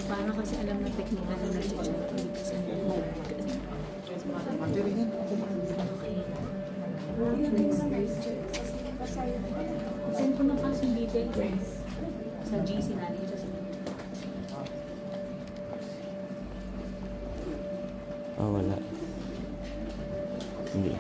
Paano kasi alam ng teknika na nag-check kasi send ko na kasi details sa GC natin siya sa wala. Hindi.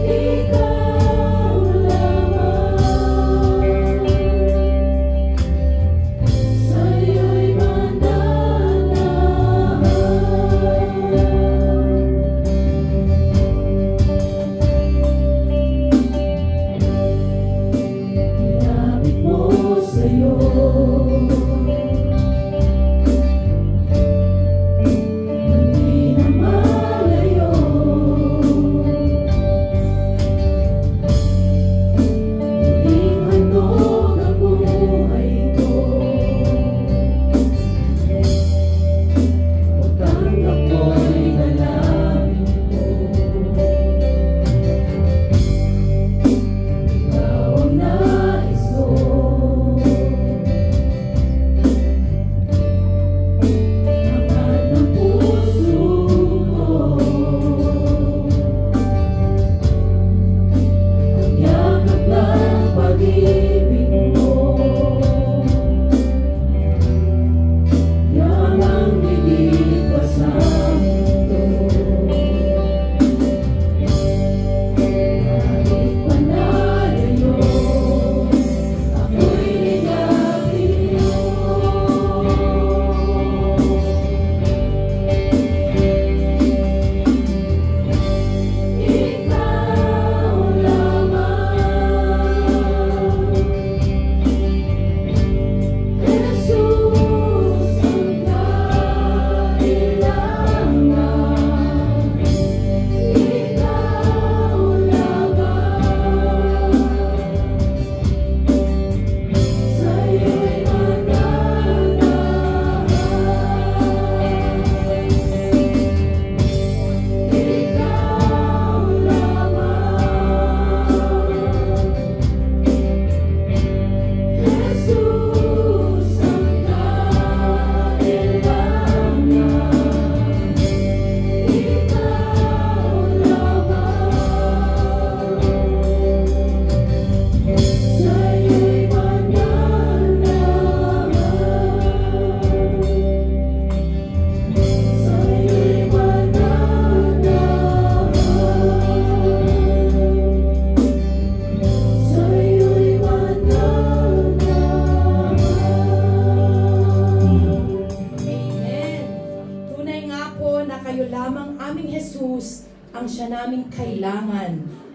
Ikaw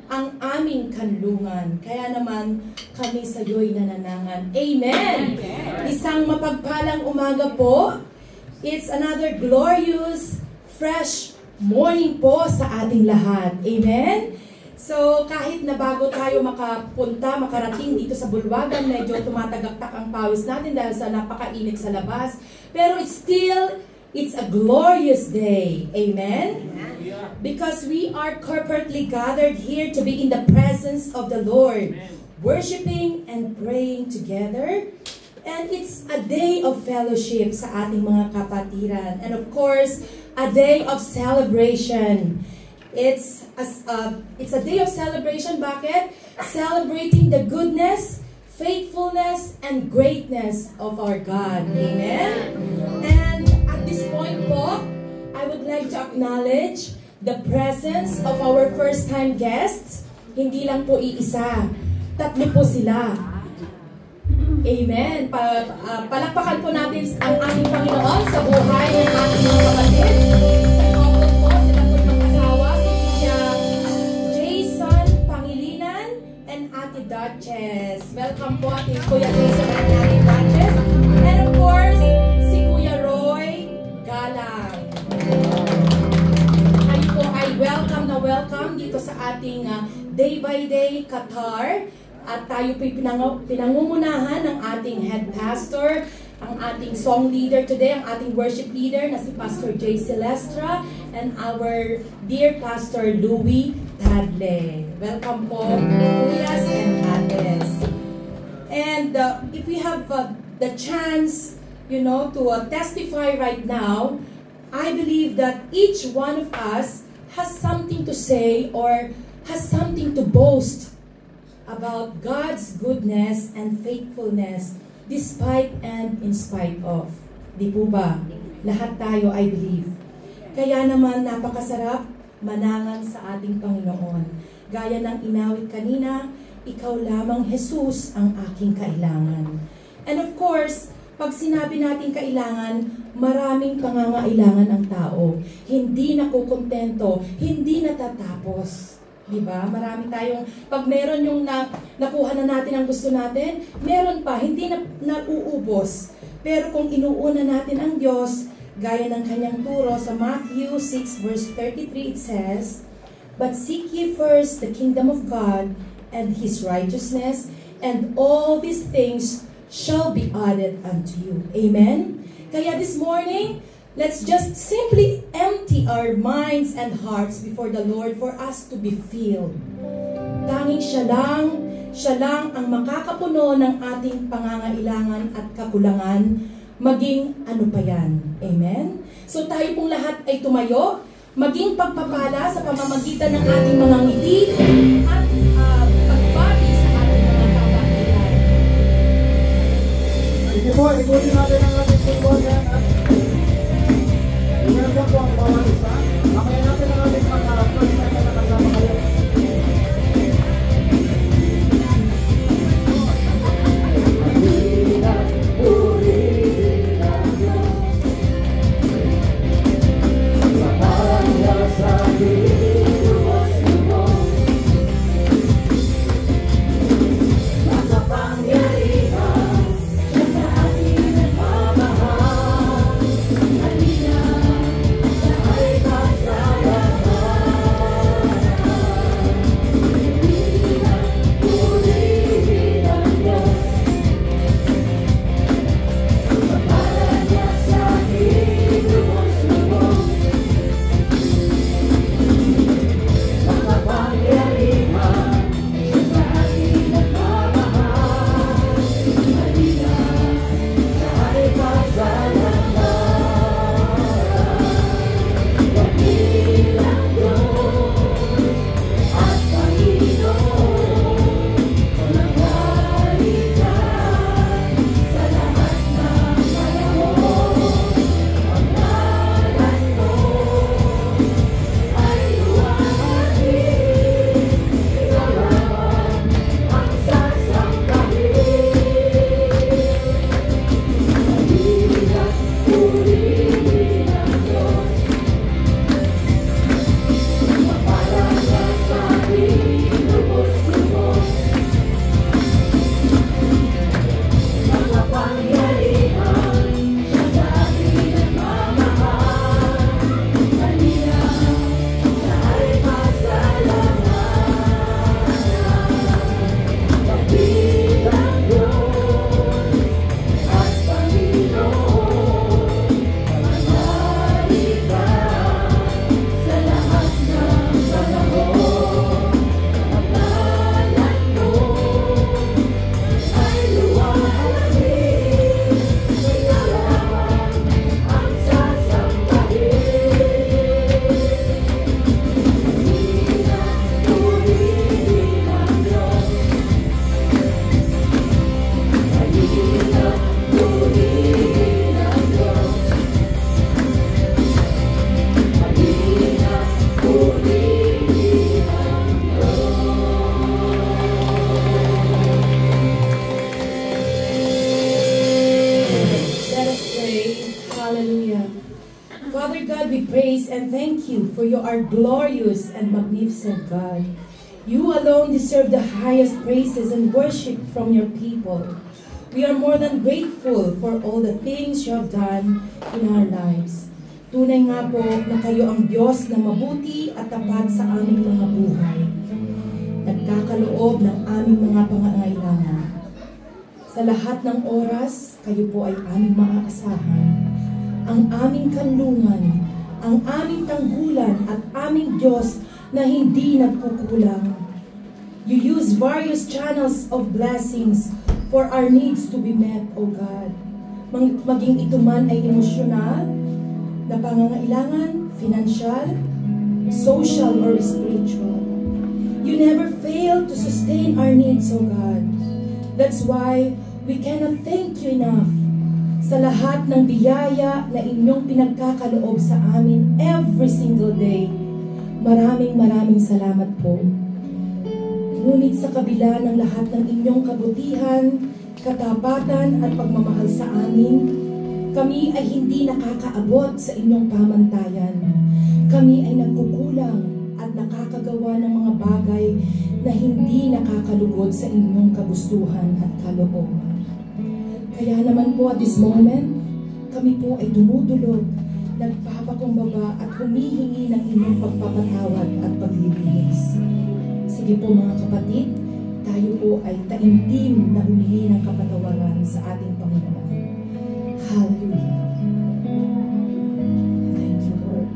ang aming kanlungan. Kaya naman kami sa iyo'y nananangan. Amen! Isang mapagpalang umaga po. It's another glorious, fresh morning po sa ating lahat. Amen? So, kahit na bago tayo makarating dito sa bulwagan, medyo tumatagaktak ang pawis natin dahil sa napakainit sa labas. Pero it's a glorious day. Amen? Because we are corporately gathered here to be in the presence of the Lord, worshiping and praying together. And it's a day of fellowship sa ating mga kapatiran. And of course, a day of celebration. It's a day of celebration. Bakit? Celebrating the goodness, faithfulness, and greatness of our God. Amen? And at this point po, I would like to acknowledge the presence of our first-time guests. Hindi lang po iisa. Tatlo po sila. Amen. Palakpakan po natin ang ating Panginoon sa buhay ng ating mga kapatid. Sa October po, sila po yung mag-asawa, si Kuya Jason Pangilinan and Ate Duchess. Welcome po Ate Kuya Jason and Ate Duchess. And of course, si Kuya Roy Galang. Kayo po ay welcome dito sa ating Day by Day Qatar. At tayo po'y pinangungunahan ng ating head pastor, ang ating song leader today, ang ating worship leader na si Pastor Jay Celestra, and our dear Pastor Louie Tadle. Welcome po, Kuyas and Ates. And if we have the chance, to testify right now, I believe that each one of us has something to say or has something to boast about God's goodness and faithfulness despite and in spite of. Di po ba? Lahat tayo, I believe. Kaya naman napakasarap manangan sa ating Panginoon. Gaya ng inawit kanina, ikaw lamang Jesus ang aking kailangan. And of course, pag sinabi natin kailangan, maraming pangangailangan ang tao. Hindi nakukontento, hindi natatapos. Diba? Marami tayong, pag meron yung nakuha na natin ang gusto natin, meron pa, hindi na nauubos. Pero kung inuuna natin ang Diyos, gaya ng kanyang turo sa Matthew 6 verse 33, it says, "But seek ye first the kingdom of God and His righteousness, and all these things shall be added unto you." Amen? Kaya this morning, let's just simply empty our minds and hearts before the Lord for us to be filled. Tanging siya lang ang makakapuno ng ating pangangailangan at kakulangan, maging ano pa yan. Amen? So tayo pong lahat ay tumayo, maging pagpapala sa pamamagitan ng ating mga ngiti at pagbati sa ating mga kabatiran. Sige po, ikutin natin ang ating tulungan at welcome po ang bawat isa. Makayan natin ang ating mga first time na nakasama kayo. Sa and thank you for you are glorious and magnificent God. You alone deserve the highest praises and worship from your people. We are more than grateful for all the things you have done in our lives. Tunay nga po na kayo ang Diyos na mabuti at tapat sa aming mga buhay. Nagkakaloob ng aming mga pangangailangan. Sa lahat ng oras, kayo po ay aming maaasahan. Ang aming kanlungan, ang aming tanggulan at aming Diyos na hindi nagkukulang. You use various channels of blessings for our needs to be met, O God. Maging ito man ay emosyonal, na pangangailangan, financial, social, or spiritual. You never fail to sustain our needs, O God. That's why we cannot thank you enough sa lahat ng biyaya na inyong pinagkakaloob sa amin every single day. Maraming salamat po. Ngunit sa kabila ng lahat ng inyong kabutihan, katapatan at pagmamahal sa amin, kami ay hindi nakakaabot sa inyong pamantayan. Kami ay nagkukulang at nakakagawa ng mga bagay na hindi nakakalugod sa inyong kagustuhan at kalooban. Kaya naman po at this moment, kami po ay dumudulog, nagpapakumbaba at humihingi ng inyong pagpapatawad at paglilinis. Sige po mga kapatid, tayo po ay taimtim na humingi ng kapatawaran sa ating Panginoon. Hallelujah. Thank you, Lord.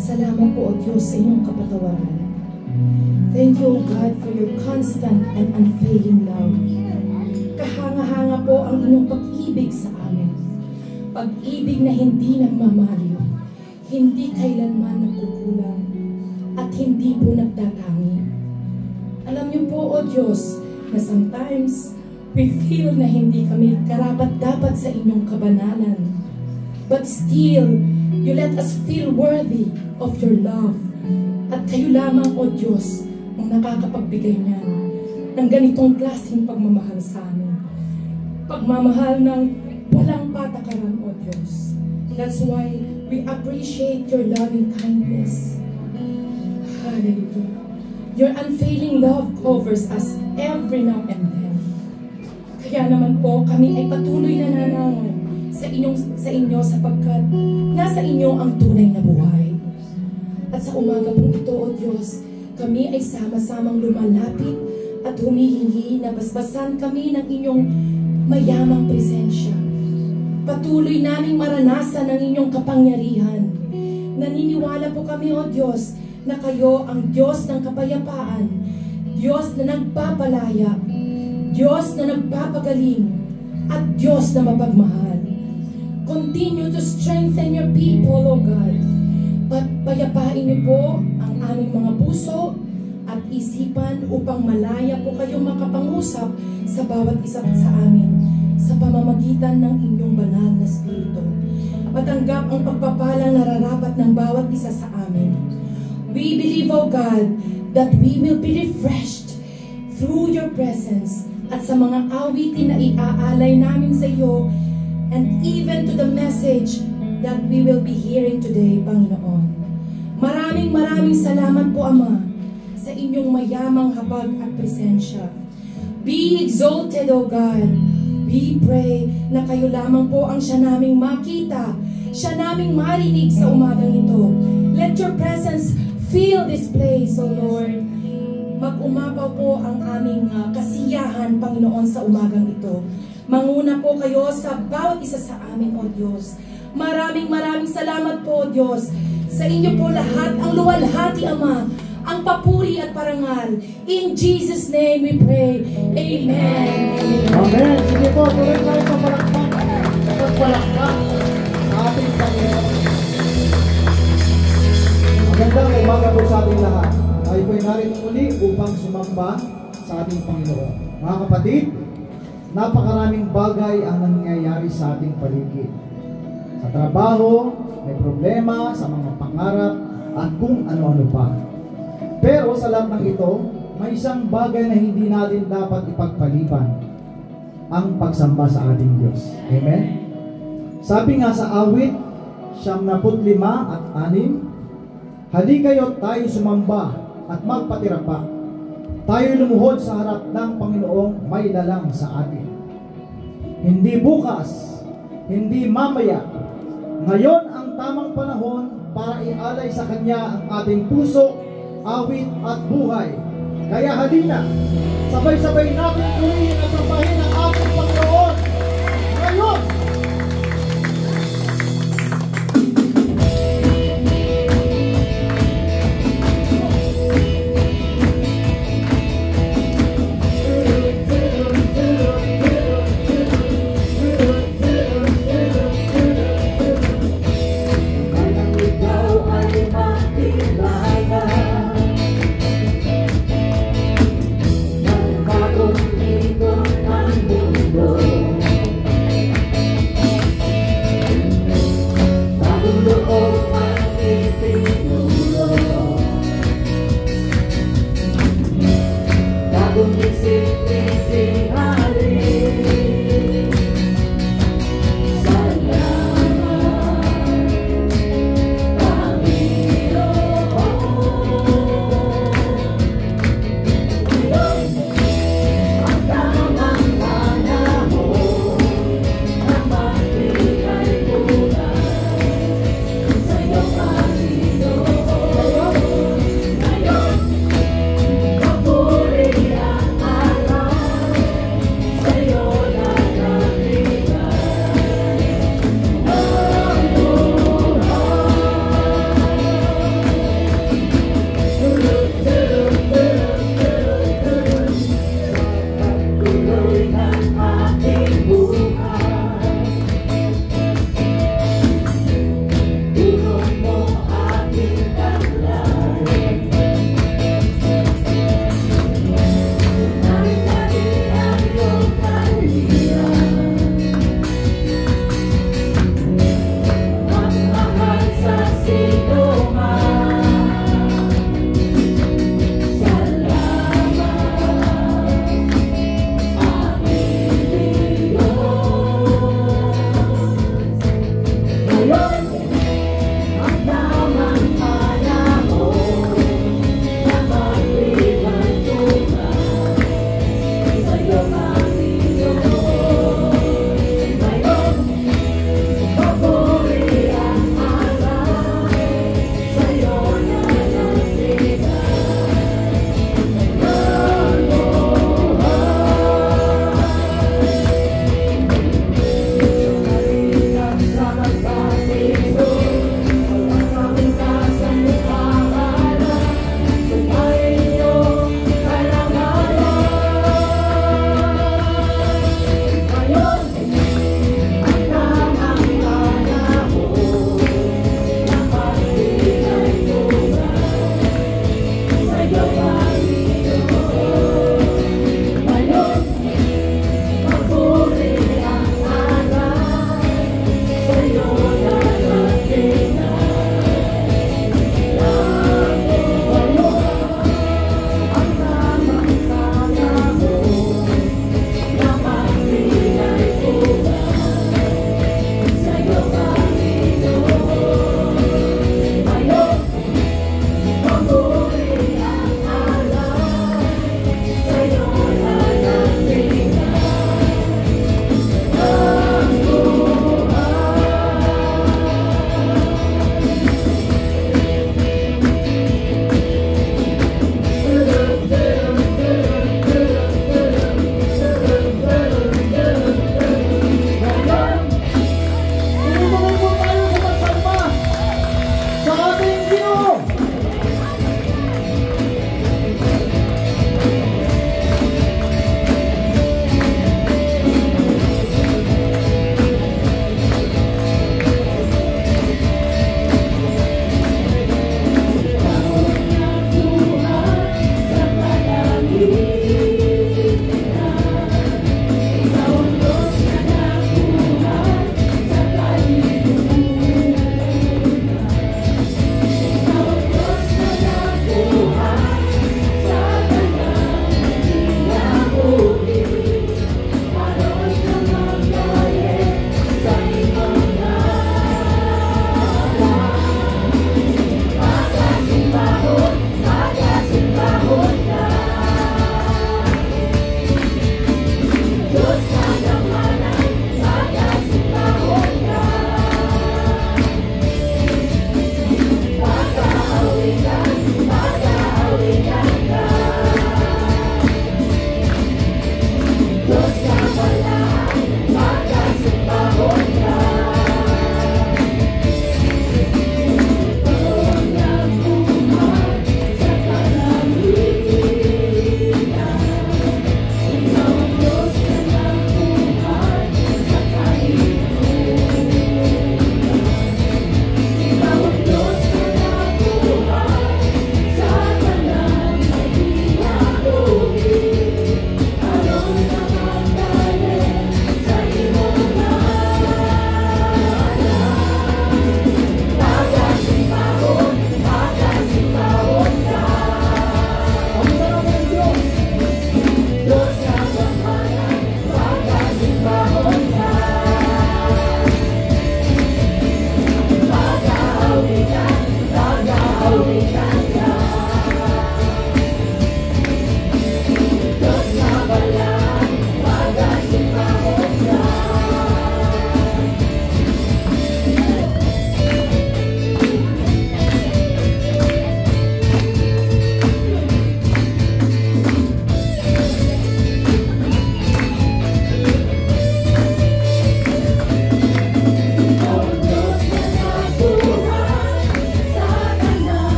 Salamat po, O Diyos, sa inyong kapatawaran. Thank you, O God, for your constant and unfailing love. Kahanga-hanga po ang inyong pag-ibig sa amin. Pag-ibig na hindi nagmamaliw, hindi kailanman nagkukulang, at hindi po nagtatangi. Alam niyo po, O Diyos, na sometimes we feel na hindi kami karapat-dapat sa inyong kabanalan. But still, you let us feel worthy of your love. At kayo lamang, O Diyos, ang nakakapagbigay niyan ng ganitong klaseng pagmamahal sa amin. Pagmamahal ng walang patakaran, O Diyos. That's why we appreciate your loving kindness. Hallelujah. Your unfailing love covers us every now and then. Kaya naman po, kami ay patuloy na nanangan sa inyo sapagkat nasa inyo ang tunay na buhay. At sa umaga pong ito, O Diyos, kami ay sama-samang lumalapit at humihingi na basbasan kami ng inyong mayamang presensya. Patuloy naming maranasan ang inyong kapangyarihan. Naniniwala po kami, O Diyos, na kayo ang Diyos ng kapayapaan, Diyos na nagpapalaya, Diyos na nagpapagaling, at Diyos na mapagmahal. Continue to strengthen your people, O God. Payapain niyo po ang aming mga puso at isipan upang malaya po kayong makapangusap sa bawat isa sa amin sa pamamagitan ng inyong banal na Espiritu. Matanggap ang pagpapalang nararapat ng bawat isa sa amin. We believe, O God, that we will be refreshed through your presence at sa mga awitin na iaalay namin sa iyo and even to the message that we will be hearing today, Panginoon. Maraming salamat po, Ama, sa inyong mayamang habag at presensya. Be exalted, O God. We pray na kayo lamang po ang siya naming makita, siya naming marinig sa umagang ito. Let your presence fill this place, O Lord. Mag-umapaw po ang aming kasiyahan, Panginoon, sa umagang ito. Manguna po kayo sa bawat isa sa amin, O Diyos. Maraming salamat po, O Diyos. Sa inyo po lahat ang luwalhati, Ama, ang papuri at parangal. In Jesus' name we pray. Amen. Amen. Sige po, tuloy tayo sa palakpak sa ating Panginoon. Magandang umaga po sa ating lahat. Tayo po'y narito muli upang sumamba sa ating Panginoon. Mga kapatid, napakaraming bagay ang nangyayari sa ating paligid. Sa trabaho, may problema, sa mga pangarap, at kung ano-ano pa. Pero sa lahat ng ito, may isang bagay na hindi natin dapat ipagpaliban, ang pagsamba sa ating Diyos. Amen? Sabi nga sa awit 75:6, halikayo tayo sumamba at magpatira pa. Tayo lumuhod sa harap ng Panginoong may lalang sa atin. Hindi bukas, hindi mamaya. Ngayon ang tamang panahon para ialay sa Kanya ang ating puso, awit at buhay. Kaya halina, sabay-sabay natin gawin at sambahin ang ating Panginoon ngayon.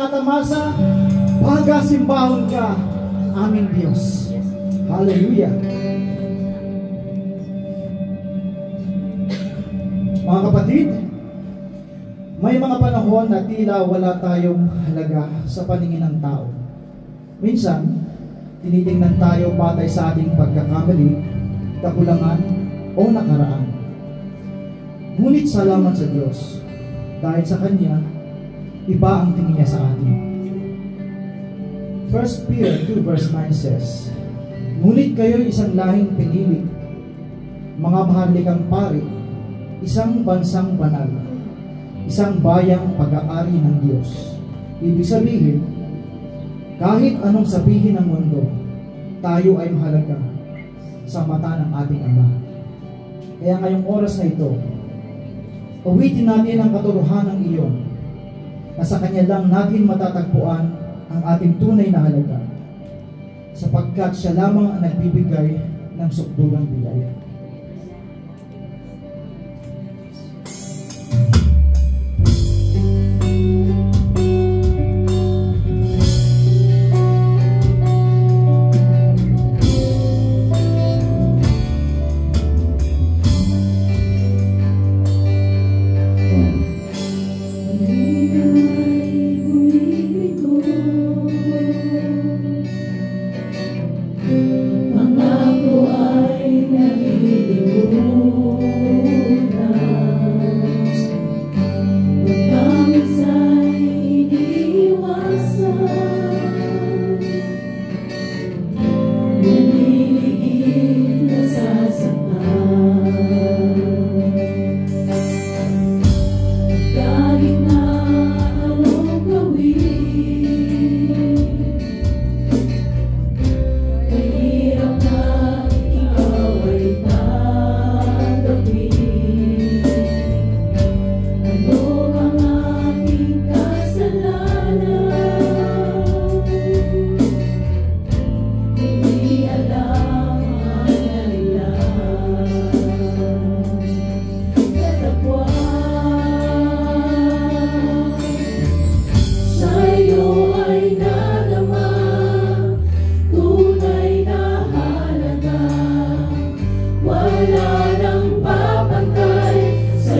tinatamasa, pagkasimbahon ka, aming Diyos. Hallelujah. Mga kapatid, may mga panahon na tila wala tayong halaga sa paningin ng tao. Minsan, tinitingnan tayo batay sa ating pagkakamali, kakulangan, o nakaraan. Ngunit salamat sa Diyos, dahil sa Kanya, iba ang tingin niya sa atin. 1 Peter 2 verse 9 says, "Ngunit kayo'y isang lahing pinili, mga maharlikang pari, isang bansang banal, isang bayang pag-aari ng Diyos." Ibig sabihin, kahit anong sabihin ng mundo, tayo ay mahalaga sa mata ng ating Ama. Kaya ngayong oras na ito, uwitin natin ang katotohanan iyon na sa Kanya lang natin matatagpuan ang ating tunay na halaga, sapagkat Siya lamang ang nagbibigay ng sukdulang biyaya. Pangako ay naging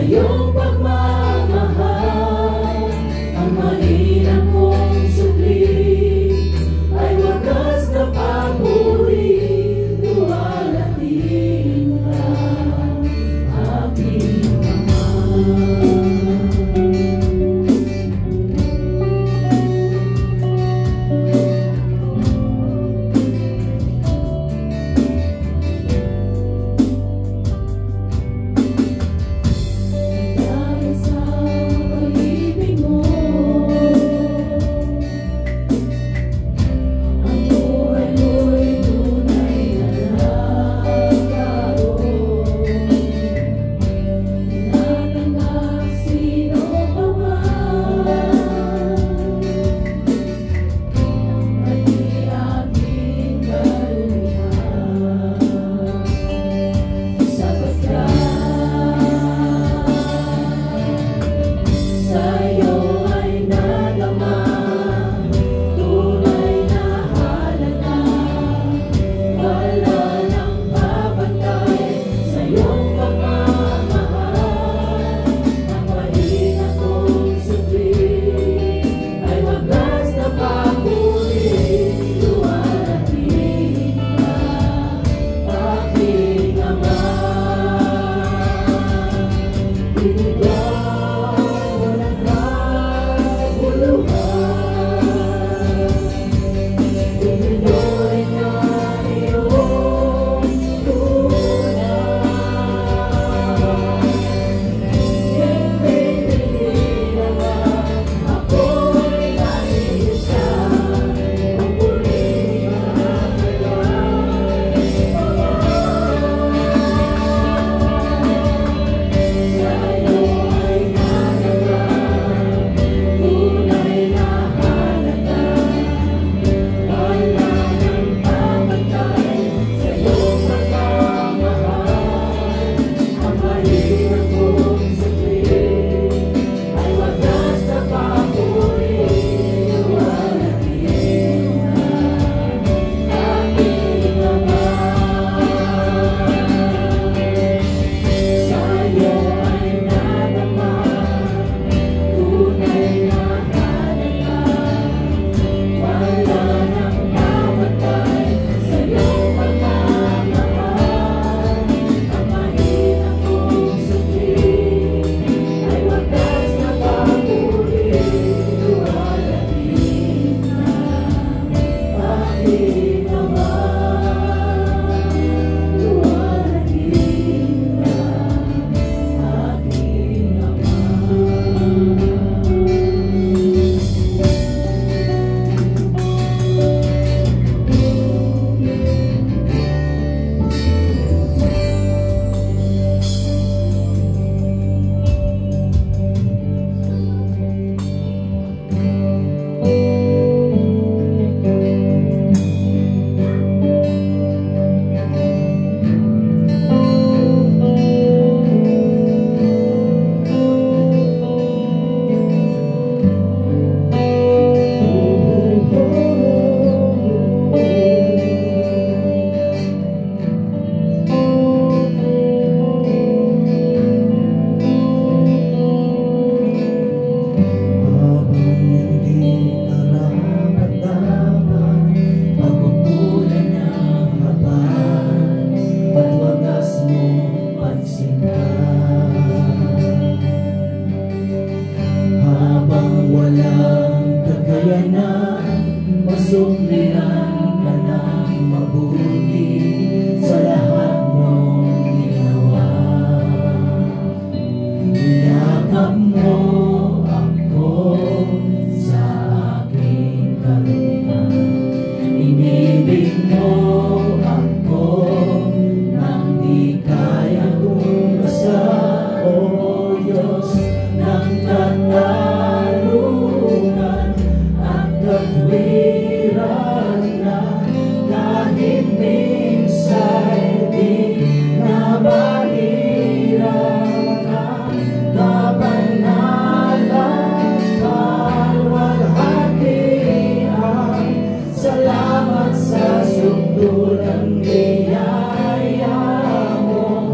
iyong pagmamahal. Ang mahirap kong supli ay wagas na papuri. Luwalhatiin ka, aking Ama. Dahil sa pag-ibig mo, ang buhay mo'y tunay na nagkaroon. Tinatanggap sino pa man, pati aking karumihan. Sapagkat sa'yo ay nadama tunay na halaga. Wala nang babantay sa iyong pagmamahal. Ang mahina kong supli ay wagas na papuri. Luwalhatiin ka, aking Ama. Binigawan ng kabuluhan, ibinuhay niya iyong tunay. Hindi naman ako'y nag-iisa, pupurihin ang kailangan. Sa'yo ay nadama tunay na halaga. Wala nang babantay sa iyong pagmamahal. Ang mahirap kong supli ay wagas na papuri. Luwalhatiin ka, aking Ama. Sa'yo ay nadama tunay na halaga. Wala nang babantay sa iyong pagmamahal. Ang mahirap kong supli ay wagas na papuri. Luwalhatiin ka, aking Ama. Luwalhatiin ka, aking Ama. Habang hindi karapat-dapat, pagkukulan ng habang at wagas mong pagsinta. Habang walang kakayanan, masuklihan ka ng mabuti sa lahat mong ginawa. Niyakap mo ako sa aking karumihan. Inibig mo ako nang di kaya umasa. O Diyos ng katarungan at katwiran na kahit minsan di nabahirap ka. Kapanalan, kalwalhatian, salamat sa sundol ng biyaya mo.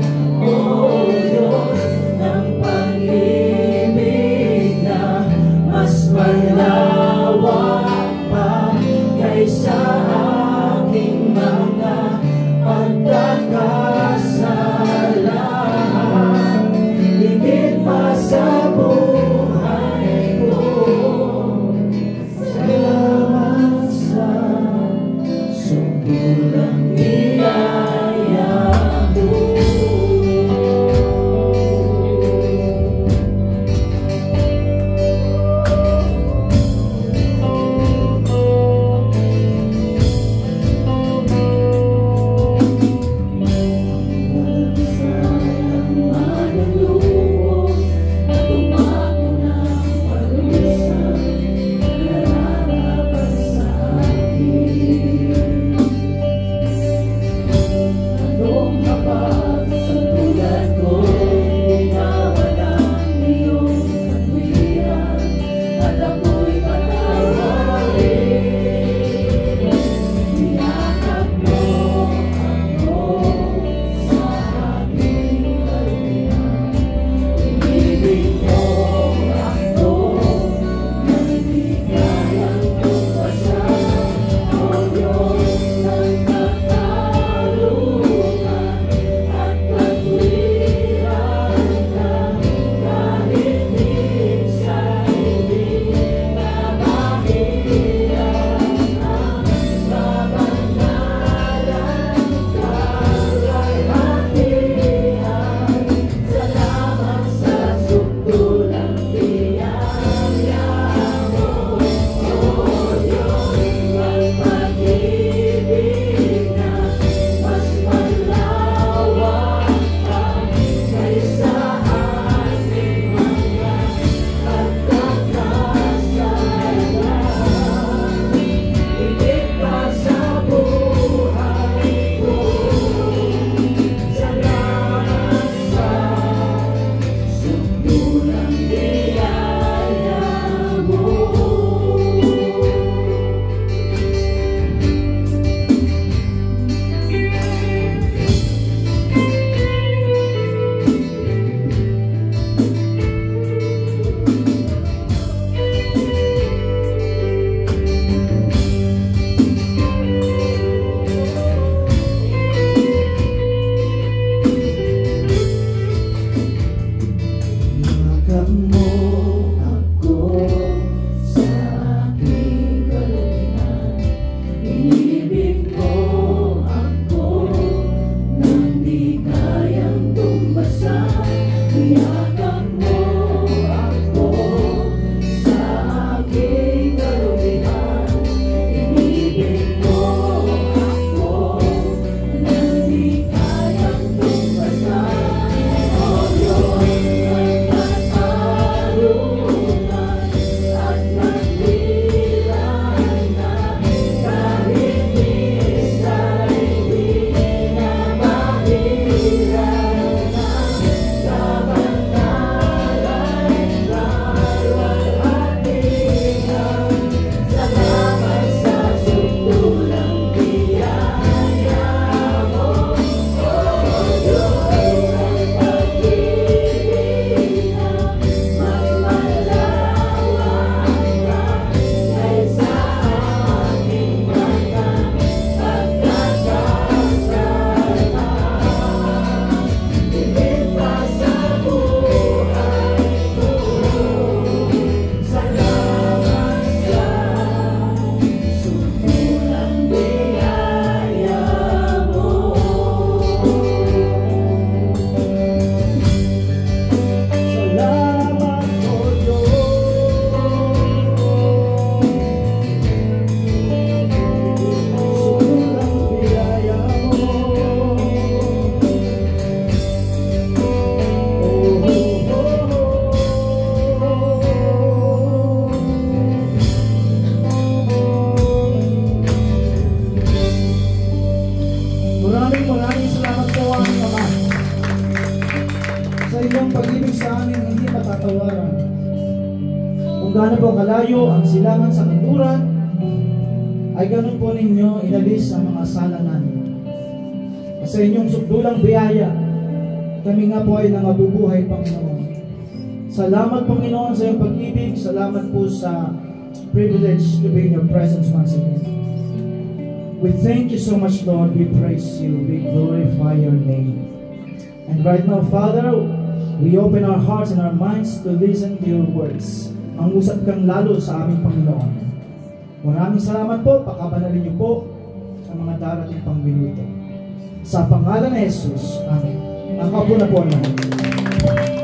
inyong pag-ibig sa amin hindi matatawaran. Kung gaano po kalayo ang silangan sa kanluran, ay ganun po ninyo inalis ang mga sala namin. Sa inyong sukdulang biyaya, kami nga po ay nangabubuhay, Panginoon. Salamat, Panginoon, sa iyong pag-ibig. Salamat po sa privilege to be in your presence once again. We thank you so much, Lord. We praise you. We glorify your name. And right now, Father, we open our hearts and our minds to listen to your words. Ang usap kang lalo sa aming Panginoon. Maraming salamat po. Pakabanalin niyo po ang mga darating pang minuto. Sa pangalan ni Jesus. Amen. Nakaupo na po naman.